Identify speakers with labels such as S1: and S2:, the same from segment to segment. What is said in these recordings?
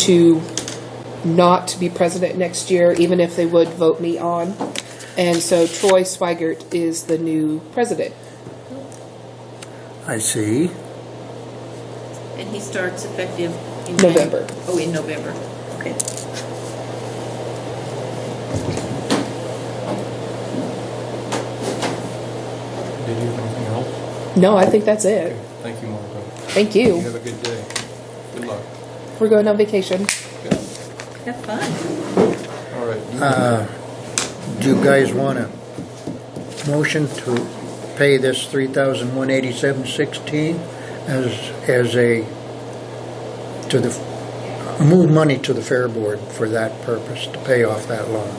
S1: to not be president next year, even if they would vote me on. And so Troy Swigert is the new president.
S2: I see.
S3: And he starts effective in
S1: November.
S3: Oh, in November. Okay.
S4: Did you have anything else?
S1: No, I think that's it.
S4: Okay. Thank you, Martha.
S1: Thank
S4: You
S1: you.
S4: have a good day. Good luck.
S1: We're going on vacation.
S4: Good.
S3: Have fun.
S4: All right.
S2: Do you guys want a motion to pay this $3,187.16 as a to the move money to the fair board for that purpose to pay off that loan?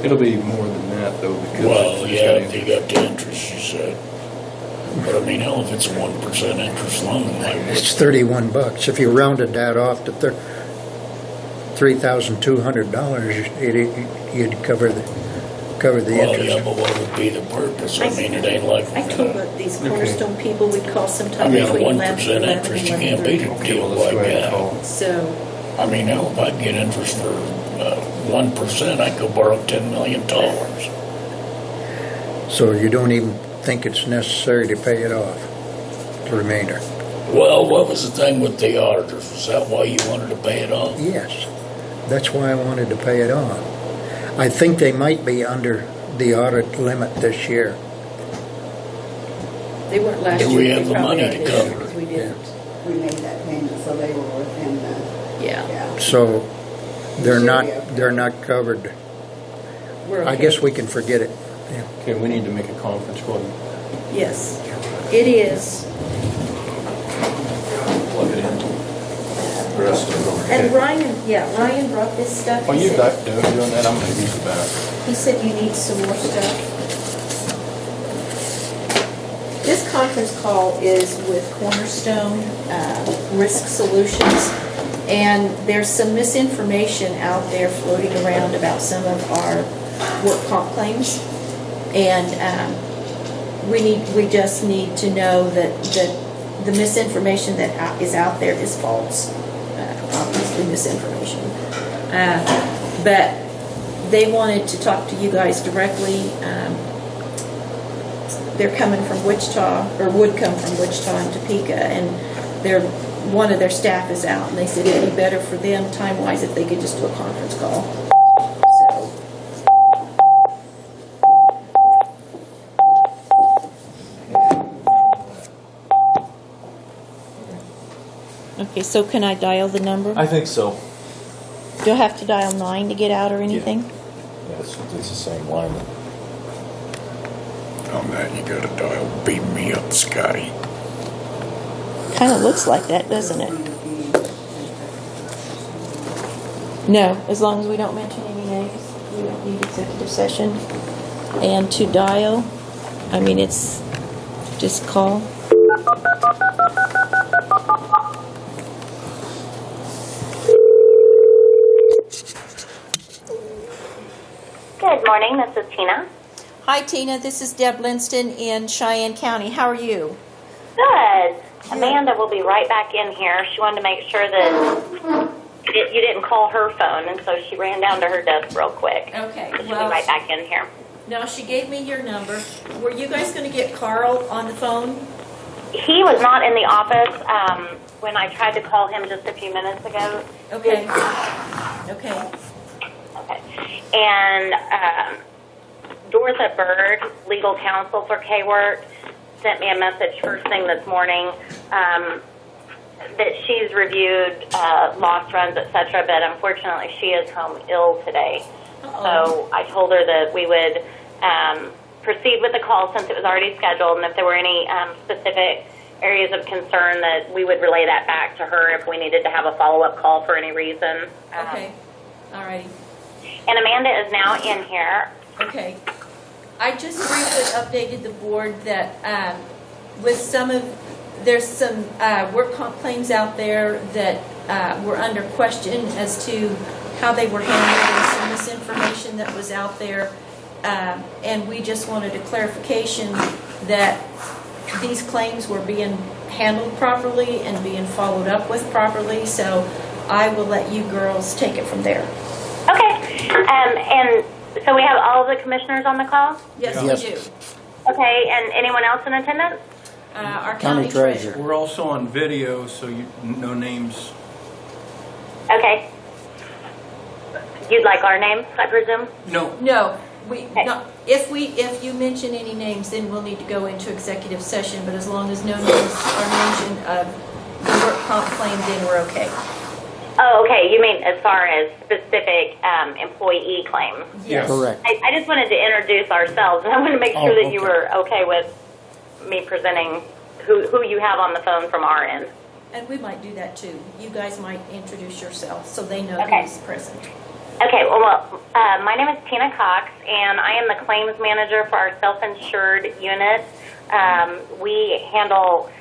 S4: It'll be more than that, though, because
S5: Well,
S4: it's
S5: yeah,
S4: got
S5: if you got the interest, you said. But I mean, hell, if it's a 1% interest loan, like
S2: It's $31. If you rounded that off to $3,200, you'd cover the
S5: well,
S2: interest.
S5: yeah, but what would be the purpose? I mean, it ain't like.
S3: I told these Cornerstone people we'd call
S5: I
S3: sometime
S5: mean, a
S3: between
S5: 1%
S3: 11
S5: interest, you
S3: and
S5: can't beat
S3: 11:30.
S5: a
S4: Okay,
S5: deal
S4: well, let's go
S5: like
S4: ahead and
S5: that.
S4: call.
S3: So,
S5: I mean, hell, if I'd get interest for 1%, I'd go borrow $10 million.
S2: So you don't even think it's necessary to pay it off, the remainder?
S5: Well, what was the thing with the auditors? Was that why you wanted to pay it off?
S2: Yes, that's why I wanted to pay it off. I think they might be under the audit limit this year.
S3: they weren't last
S5: Do
S3: year.
S5: we
S3: they
S5: have the
S3: probably
S5: money
S3: are
S5: to
S3: this
S5: cover
S3: year,
S5: it?
S3: 'cause we didn't.
S6: We made that payment, so they were within the,
S3: Yeah.
S6: yeah.
S2: So they're
S6: Should
S2: not,
S6: be okay.
S2: they're not covered.
S3: We're okay.
S2: I guess we can forget it. Yeah.
S4: Okay, we need to make a conference call.
S3: Yes. It is.
S4: Plug it in.
S3: And Ryan brought this stuff.
S4: While
S3: He
S4: you're
S3: said-
S4: doing that, I'm going to use the bathroom.
S3: He said you need some more stuff. This conference call is with Cornerstone Risk Solutions, and there's some misinformation out there floating around about some of our work comp claims, and we just need to know that the misinformation that is out there is false, obviously misinformation. But they wanted to talk to you guys directly. They're coming from Wichita, or would come from Wichita and Topeka, and one of their staff is out, and they said it'd be better for them time-wise if they could just do a conference call. So. Okay, so can I dial the number?
S7: I think so.
S3: Do I have to dial 9 to get out or anything?
S7: Yeah, it's the same line.
S5: On that, you gotta dial beat me up, Scotty.
S3: Kind of looks like that, doesn't it? No, as long as we don't mention any names, we don't need executive session. And to dial, I mean, it's just call.
S8: Good morning, this is Tina.
S3: Hi, Tina. This is Deb Linston in Cheyenne County. How are you?
S8: Good. Amanda will be right back in here. She wanted to make sure that you didn't call her phone, and so she ran down to her desk real quick.
S3: Okay.
S8: So she'll be right back in here.
S3: Now, she gave me your number. Were you guys going to get Carl on the phone?
S8: He was not in the office when I tried to call him just a few minutes ago.
S3: Okay. Okay.
S8: Okay. And Dorotha Bird, legal counsel for K-Work, sent me a message first thing this morning that she's reviewed loss runs, etc., but unfortunately she is home ill today. So I told her that we would proceed with the call since it was already scheduled, and if there were any specific areas of concern that we would relay that back to her if we needed to have a follow-up call for any reason.
S3: Okay. All righty.
S8: And Amanda is now in here.
S3: Okay. I just briefly updated the board that with there's some work comp claims out there that were under question as to how they were handled, and some misinformation that was out there. And we just wanted a clarification that these claims were being handled properly and being followed up with properly. So I will let you girls take it from there.
S8: Okay. And so we have all of the commissioners on the call?
S3: Yes,
S2: Yes.
S3: we do.
S8: Okay, and anyone else in attendance?
S3: Our
S2: County
S3: county
S2: treasurer.
S3: treasurer.
S4: We're also on video, so you, no names.
S8: Okay. You'd like our names, I presume?
S4: No.
S3: No,
S8: Okay.
S3: if you mention any names, then we'll need to go into executive session, but as long as no names are mentioned of the work comp claim, then we're okay.
S8: Oh, okay. You mean as far as specific employee claims?
S3: Yes.
S2: Correct.
S8: I just wanted to introduce ourselves, and I wanted to make sure
S2: Oh,
S8: that you
S2: okay.
S8: were okay with me presenting who you have on the phone from our end.
S3: And we might do that too. You guys might introduce yourselves so they know
S8: Okay.
S3: who's present.
S8: Okay, well, my name is Tina Cox, and I am the claims manager for our self-insured unit. We handle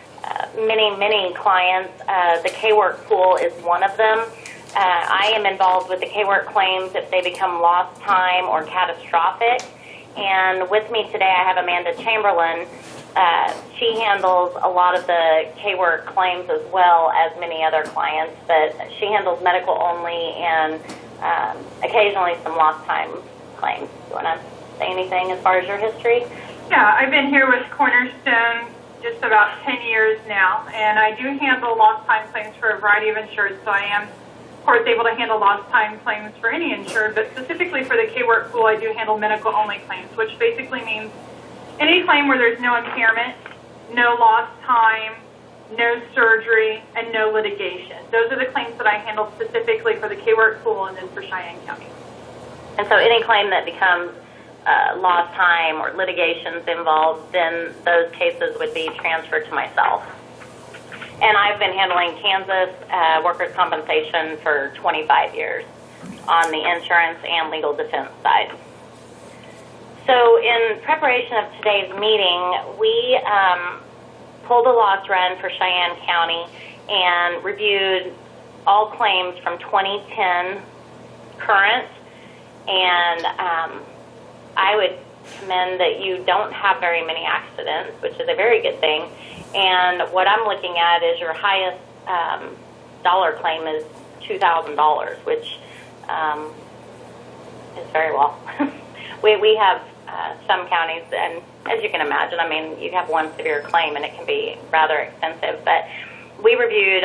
S8: many clients. The K-Work pool is one of them. I am involved with the K-Work claims if they become lost time or catastrophic. And with me today, I have Amanda Chamberlain. She handles a lot of the K-Work claims as well as many other clients, but she handles medical only and occasionally some lost time claims. Do you want to say anything as far as your history?
S9: Yeah, I've been here with Cornerstone just about 10 years now, and I do handle lost time claims for a variety of insureds, so I am, of course, able to handle lost time claims for any insured, but specifically for the K-Work pool, I do handle medical only claims, which basically means any claim where there's no impairment, no lost time, no surgery, and no litigation. Those are the claims that I handle specifically for the K-Work pool and then for Cheyenne County.
S8: And so any claim that becomes lost time or litigations involved, then those cases would be transferred to myself. And I've been handling Kansas workers' compensation for 25 years on the insurance and legal defense side. So in preparation of today's meeting, we pulled a loss run for Cheyenne County and reviewed all claims from 2010 current, and I would commend that you don't have very many accidents, which is a very good thing. And what I'm looking at is your highest dollar claim is $2,000, which is very well. We have some counties, and as you can imagine, I mean, you have one severe claim and it can be rather expensive, but we reviewed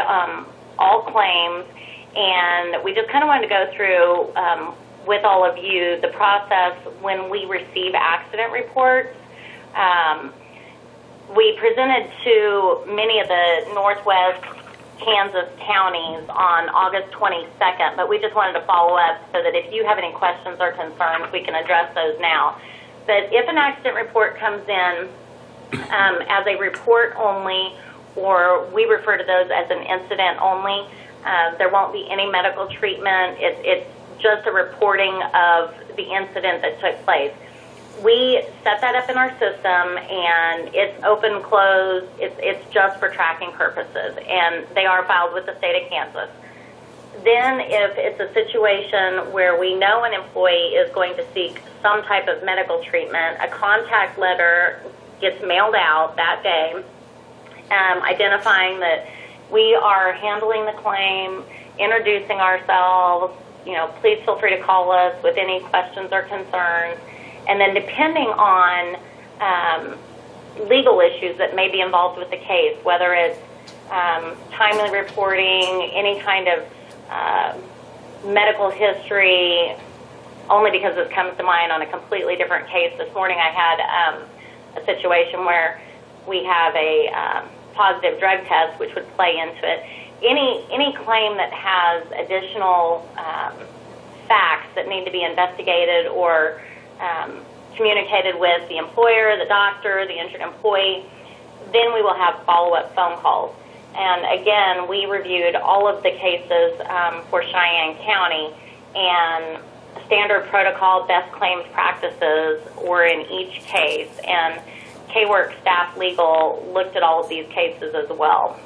S8: all claims, and we just kind of wanted to go through with all of you the process when we receive accident reports. We presented to many of the Northwest Kansas counties on August 22nd, but we just wanted to follow up so that if you have any questions or concerns, we can address those now. But if an accident report comes in as a report only, or we refer to those as an incident only, there won't be any medical treatment. It's just a reporting of the incident that took place. We set that up in our system, and it's open, closed. It's just for tracking purposes, and they are filed with the state of Kansas. Then if it's a situation where we know an employee is going to seek some type of medical treatment, a contact letter gets mailed out that day, identifying that we are handling the claim, introducing ourselves. You know, please feel free to call us with any questions or concerns. And then depending on legal issues that may be involved with the case, whether it's timely reporting, any kind of medical history, only because this comes to mind on a completely different case. This morning I had a situation where we have a positive drug test, which would play into it. Any claim that has additional facts that need to be investigated or communicated with the employer, the doctor, the injured employee, then we will have follow-up phone calls. And again, we reviewed all of the cases for Cheyenne County, and standard protocol, best claims practices were in each case, and K-Work staff legal looked at all of these cases as well.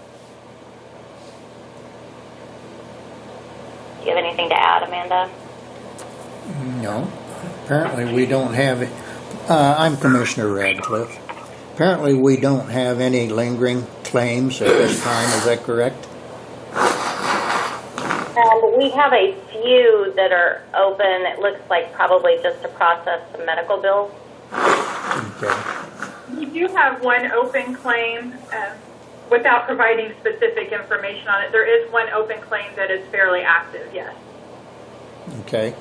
S8: Do you have anything to add, Amanda?
S2: No. Apparently we don't have it. I'm Commissioner Radcliffe. Apparently we don't have any lingering claims at this time, is that correct?
S8: We have a few that are open. It looks like probably just to process some medical bills.
S2: Okay.
S9: We do have one open claim, without providing specific information on it. There is one open claim that is fairly active, yes.
S2: Okay.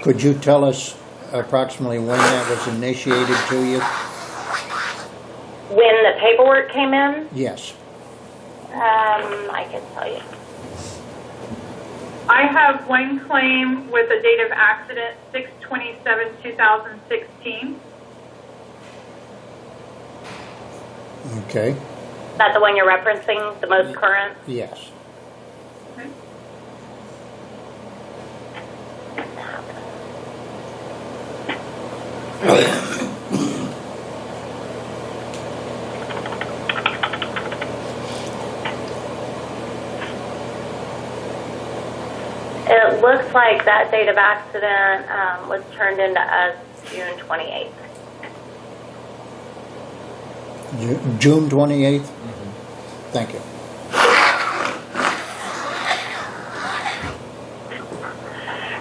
S2: Could you tell us approximately when that was initiated to you?
S8: When the paperwork came in,
S2: Yes.
S8: I can tell you.
S9: I have one claim with a date of accident, 6/27/2016.
S2: Okay.
S8: Is that the one you're referencing, the most current?
S2: Yes.
S9: Okay.
S8: It looks like that date of accident was turned into us June 28th.
S2: June 28th? Thank you.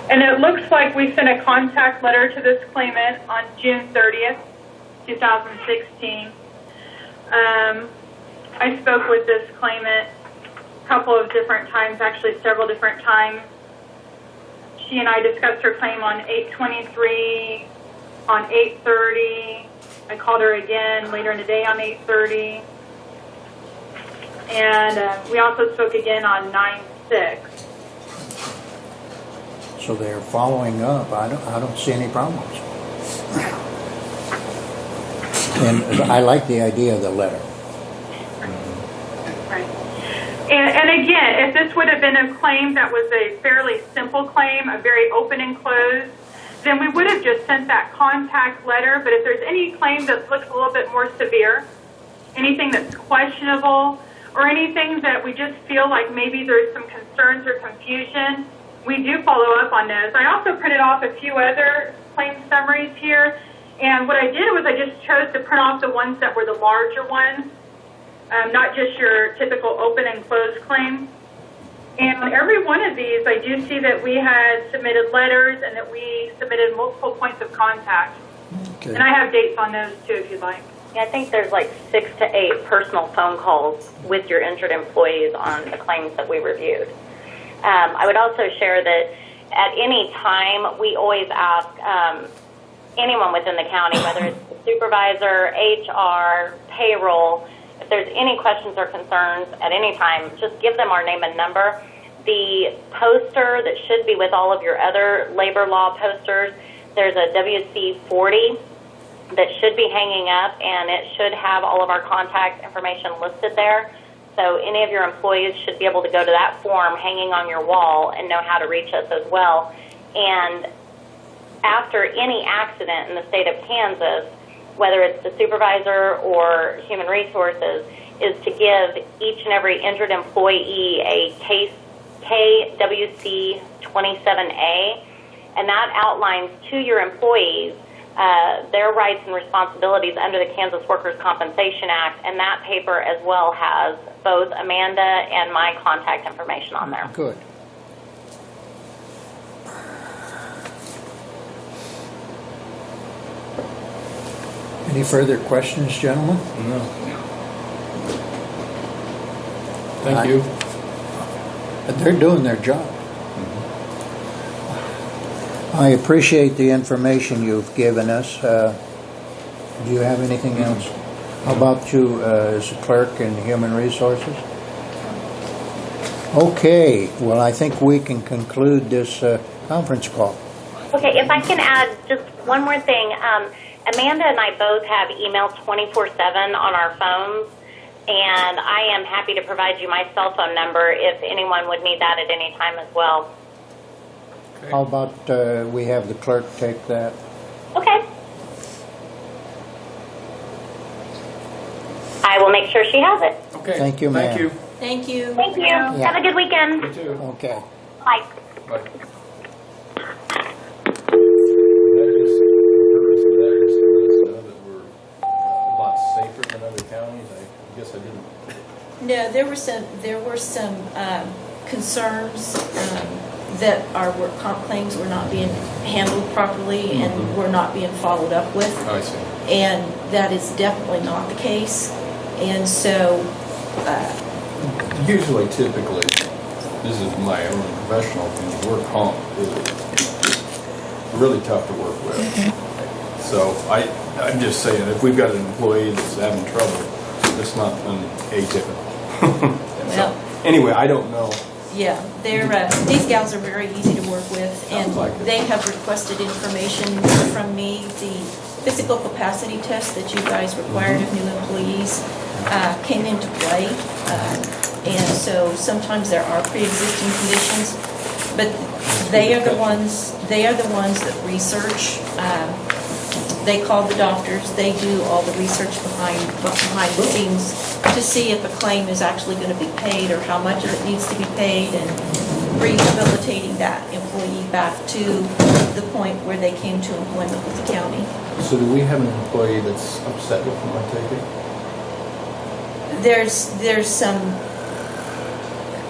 S9: And it looks like we sent a contact letter to this claimant on June 30th, 2016. I spoke with this claimant a couple of different times, actually several different times. She and I discussed her claim on 8/23, on 8/30. I called her again later in the day on 8/30. And we also spoke again on 9/6.
S2: So they're following up. I don't see any problems. And I like the idea of the letter.
S9: Right. And again, if this would have been a claim that was a fairly simple claim, a very open and closed, then we would have just sent that contact letter. But if there's any claim that looks a little bit more severe, anything that's questionable, or anything that we just feel like maybe there's some concerns or confusion, we do follow up on those. I also printed off a few other claim summaries here, and what I did was I just chose to print off the ones that were the larger ones, not just your typical open and closed claim. And on every one of these, I do see that we had submitted letters and that we submitted multiple points of contact.
S2: Okay.
S9: And I have dates on those too, if you'd like.
S8: Yeah, I think there's like 6 to 8 personal phone calls with your injured employees on the claims that we reviewed. I would also share that at any time, we always ask anyone within the county, whether it's the supervisor, HR, payroll, if there's any questions or concerns at any time, just give them our name and number. The poster that should be with all of your other labor law posters, there's a WC-40 that should be hanging up, and it should have all of our contact information listed there. So any of your employees should be able to go to that form hanging on your wall and know how to reach us as well. And after any accident in the state of Kansas, whether it's the supervisor or human resources, is to give each and every injured employee a KWC 27A, and that outlines to your employees their rights and responsibilities under the Kansas Workers' Compensation Act, and that paper as well has both Amanda and my contact information on there.
S2: Good. Any further questions, gentlemen?
S7: No. Thank you.
S2: They're doing their job. I appreciate the information you've given us. Do you have anything else? How about you as a clerk in Human Resources? Okay, well, I think we can conclude this conference call.
S8: Okay, if I can add just one more thing. Amanda and I both have email 24/7 on our phones, and I am happy to provide you my cell phone number if anyone would need that at any time as well.
S2: How about we have the clerk take that?
S8: Okay. I will make sure she has it.
S4: Okay.
S2: Thank you, ma'am.
S4: Thank you.
S3: Thank you.
S8: Thank you. Have a good weekend.
S4: You too.
S2: Okay.
S8: Bye.
S4: Bye.
S7: That is, the purpose of that is to let us know that we're a lot safer than other counties.
S3: No, there were some concerns that our work comp claims were not being handled properly and were not being followed up with.
S4: I see.
S3: And that is definitely not the case. And so,
S4: Usually, typically, this is my own professional opinion, work comp is really tough to work with. So I'm just saying, if we've got an employee that's having trouble, it's not atypical.
S3: Well-
S4: Anyway, I don't know.
S3: yeah, these gals are very easy to work with, and
S4: Sounds like it.
S3: they have requested information from me. The physical capacity test that you guys required of new employees came into play. And so sometimes there are pre-existing conditions, but they are the ones that research. They call the doctors, they do all the research behind the scenes to see if a claim is actually going to be paid or how much of it needs to be paid, and rehabilitating that employee back to the point where they came to employment with the county.
S4: So do we have an employee that's upset with them, I take it?
S3: There's some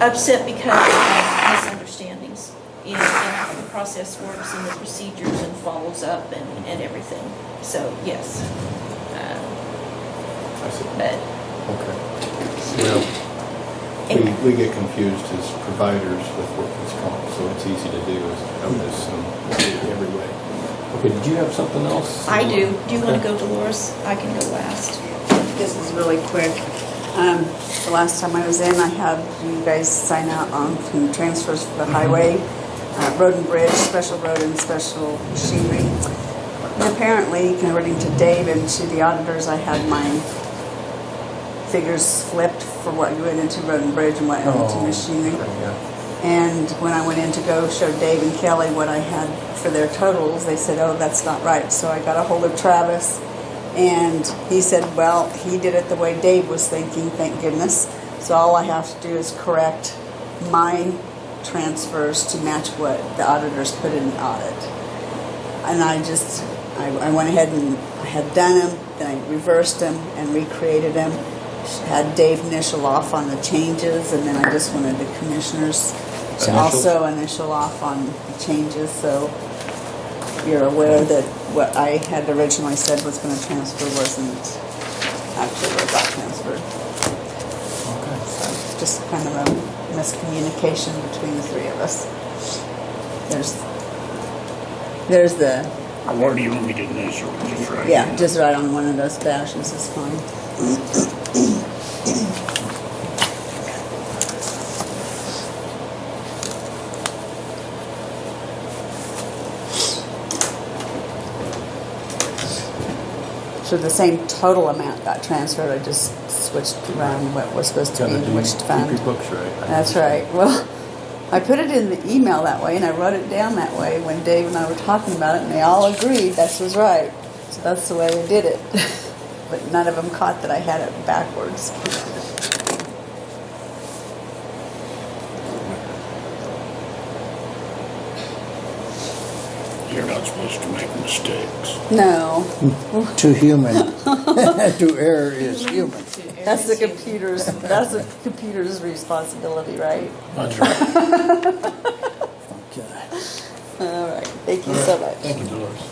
S3: upset because of misunderstandings in how the process works and the procedures and follows up and everything. So, yes.
S4: I see.
S3: But
S4: Okay. Well, we get confused as providers with workers' comp, so it's easy to do, I would assume, every way. Okay, did you have something else?
S3: I do. Do you want to go, Dolores? I can go last.
S6: This is really quick. The last time I was in, I had you guys sign out on some transfers for the highway, road and bridge, special road and special machinery. And apparently, according to Dave and to the auditors, I had my figures flipped for what went into road and bridge and what went into machinery.
S4: Yeah.
S6: And when I went in to go show Dave and Kelly what I had for their totals, they said, oh, that's not right. So I got a hold of Travis, and he said, well, he did it the way Dave was thinking, thank goodness. So all I have to do is correct my transfers to match what the auditors put in the audit. And I went ahead and I had done them, then I reversed them and recreated them. Had Dave initial off on the changes, and then I just wanted the commissioners to also initial off on the changes, so you're aware that what I had originally said was going to transfer wasn't actually what got transferred.
S4: Okay.
S6: So just kind of a miscommunication between the three of us. There's the,
S5: Where do you want me to initial? Just right
S6: yeah,
S5: here?
S6: just right on one of those dashes is fine. So the same total amount got transferred, I just switched around what was supposed to be in which
S4: Keep
S6: fund.
S4: your books right.
S6: That's right. Well, I put it in the email that way, and I wrote it down that way when Dave and I were talking about it, and they all agreed that was right. So that's the way we did it. But none of them caught that I had it backwards.
S5: You're not supposed to make mistakes.
S6: No,
S2: Too human. To err is human.
S6: that's the computer's responsibility, right?
S5: That's right.
S2: Okay.
S6: All right. Thank you so much.
S5: Thank you, Dolores.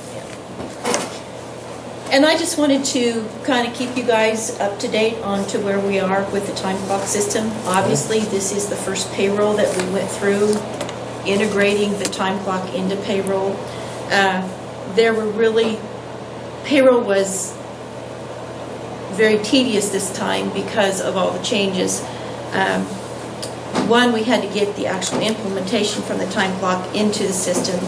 S3: And I just wanted to kind of keep you guys up to date on to where we are with the time clock system. Obviously, this is the first payroll that we went through, integrating the time clock into payroll. Payroll was very tedious this time because of all the changes. One, we had to get the actual implementation from the time clock into the system.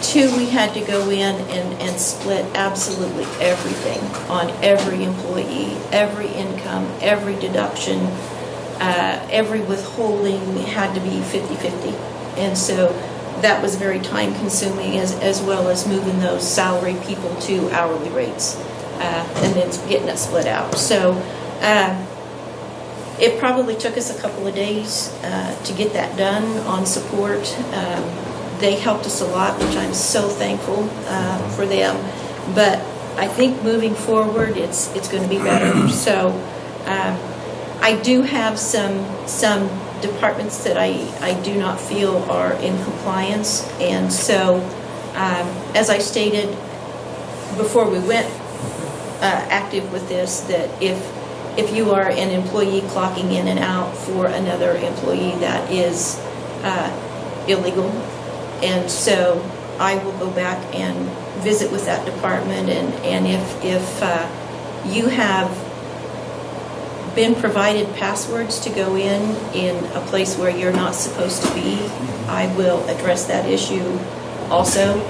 S3: Two, we had to go in and split absolutely everything on every employee, every income, every deduction, every withholding had to be 50-50. And so that was very time consuming as well as moving those salary people to hourly rates and then getting it split out. So it probably took us a couple of days to get that done on support. They helped us a lot, which I'm so thankful for them. But I think moving forward, it's going to be better. So I do have some departments that I do not feel are in compliance, and so, as I stated before we went active with this, that if you are an employee clocking in and out for another employee, that is illegal. And so I will go back and visit with that department, and if you have been provided passwords to go in a place where you're not supposed to be, I will address that issue also.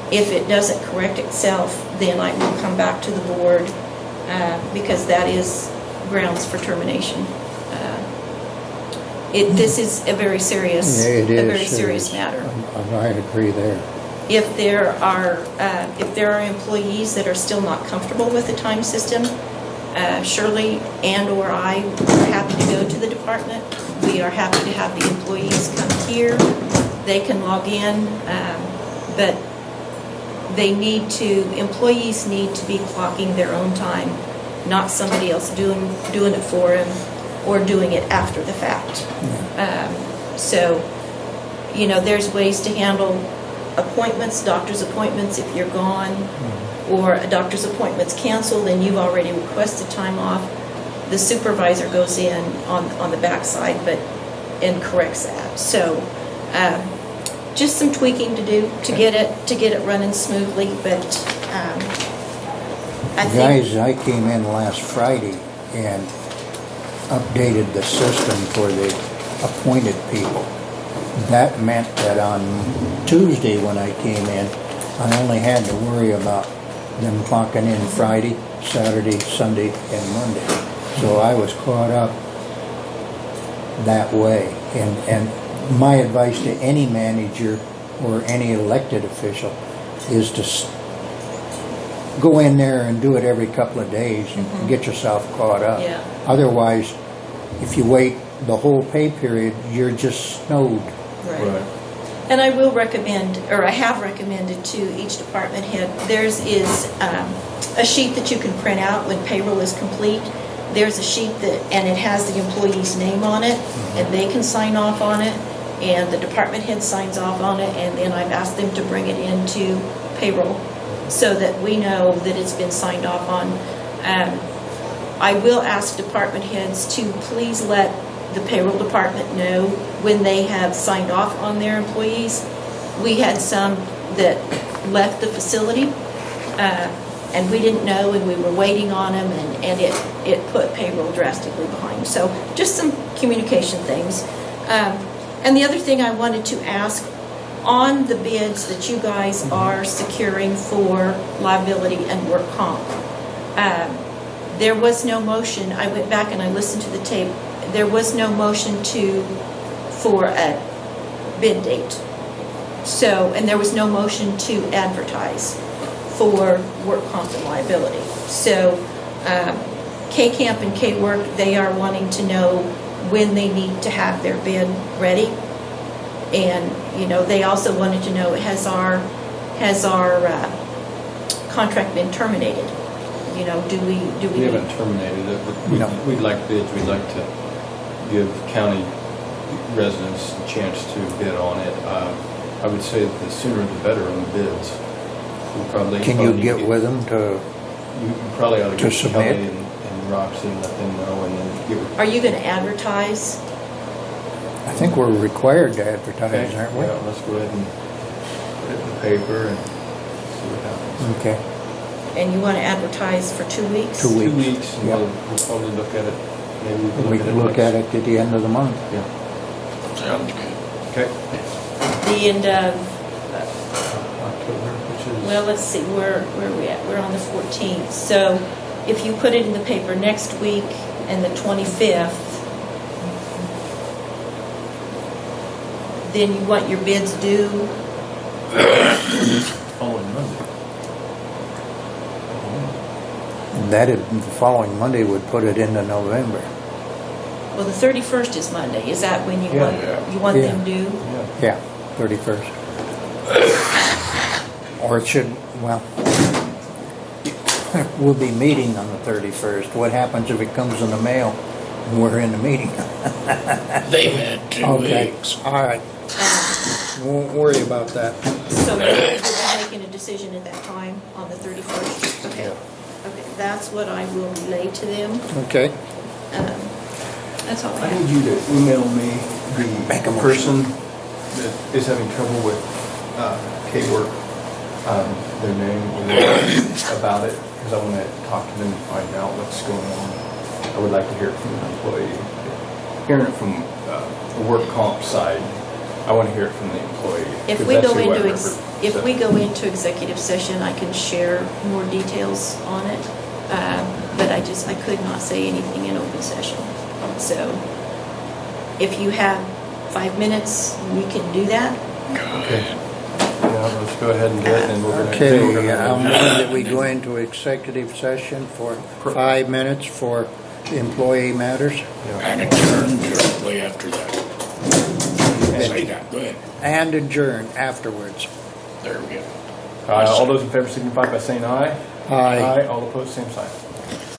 S3: If it doesn't correct itself, then I will come back to the board because that is grounds for termination. This is a very serious,
S2: Yeah, it is
S3: a very serious matter.
S2: I agree there.
S3: If there are employees that are still not comfortable with the time system, Shirley and/or I are happy to go to the department. We are happy to have the employees come here. They can log in, but employees need to be clocking their own time, not somebody else doing it for them or doing it after the fact. So, there's ways to handle appointments, doctor's appointments if you're gone, or a doctor's appointment's canceled and you've already requested time off. The supervisor goes in on the backside and corrects that. So, just some tweaking to do to get it running smoothly, but I think.
S2: Guys, I came in last Friday and updated the system for the appointed people. That meant that on Tuesday when I came in, I only had to worry about them clocking in Friday, Saturday, Sunday, and Monday. So I was caught up that way. And my advice to any manager or any elected official is to go in there and do it every couple of days and get yourself caught up.
S3: Yeah.
S2: Otherwise, if you wait the whole pay period, you're just snowed.
S3: Right. And I will recommend, or I have recommended to each department head, theirs is a sheet that you can print out when payroll is complete. There's a sheet and it has the employee's name on it, and they can sign off on it, and the department head signs off on it, and then I've asked them to bring it into payroll so that we know that it's been signed off on. I will ask department heads to please let the payroll department know when they have signed off on their employees. We had some that left the facility and we didn't know, and we were waiting on them, and it put payroll drastically behind. So just some communication things. And the other thing I wanted to ask, on the bids that you guys are securing for liability and work comp, there was no motion. I went back and I listened to the tape. There was no motion for a bid date. So, and there was no motion to advertise for work comp and liability. So, K-Camp and K-Work, they are wanting to know when they need to have their bid ready. And, they also wanted to know, has our contract been terminated? Do we?
S4: We haven't terminated it, but we'd like bids. We'd like to give county residents a chance to bid on it. I would say that the sooner the better on the bids.
S2: Can you get with them to?
S4: You probably ought to get
S2: submit?
S4: Kelly and Roxy and let them know, and then give.
S3: Are you going to advertise?
S2: I think we're required to advertise, aren't we?
S4: Yeah, let's go ahead and put it in the paper and see what happens.
S2: Okay.
S3: And you want to advertise for 2 weeks?
S2: 2 weeks.
S4: 2 weeks, and
S2: Yep.
S4: we'll probably look at it. Maybe
S2: We can look at it at the end of the month.
S4: Yeah.
S5: Sounds good.
S4: Okay.
S3: The end of,
S4: October, which is.
S3: well, let's see, where are we at? We're on the 14th. So if you put it in the paper next week and the 25th, then you want your bids due
S4: Following Monday.
S2: The following Monday would put it into November.
S3: well, the 31st is Monday. Is that when you want
S2: Yeah.
S3: them due?
S4: Yeah.
S2: Yeah, 31st. Or it should, well, we'll be meeting on the 31st. What happens if it comes in the mail we're in the meeting.
S5: They've had 2
S2: Okay,
S5: weeks.
S2: all right. Won't worry about that.
S3: So we'll be making a decision at that time on the 31st? Okay. Okay, that's what I will relay to them.
S2: Okay.
S3: That's all I
S4: I
S3: have.
S4: need you to email me
S2: Make a
S4: the
S2: motion.
S4: person that is having trouble with K-Work, their name, about it, because I want to talk to them and find out what's going on. I would like to hear it from an employee. Hearing it from the work comp side, I want to hear it from the employee.
S3: If
S4: 'cause
S3: we
S4: that's
S3: go
S4: who I
S3: into,
S4: represent.
S3: if we go into executive session, I can share more details on it. But I could not say anything in open session. So if you have 5 minutes, we can do that.
S4: Okay. Yeah, let's go ahead and do it, and we're going to...
S2: Okay, I'll move that we go into executive session for 5 minutes for employee matters
S5: And adjourn directly after that. Say that, go ahead.
S2: and adjourn afterwards.
S5: There we go.
S4: All those in favor signify by saying aye.
S2: Aye.
S4: All opposed, same sign.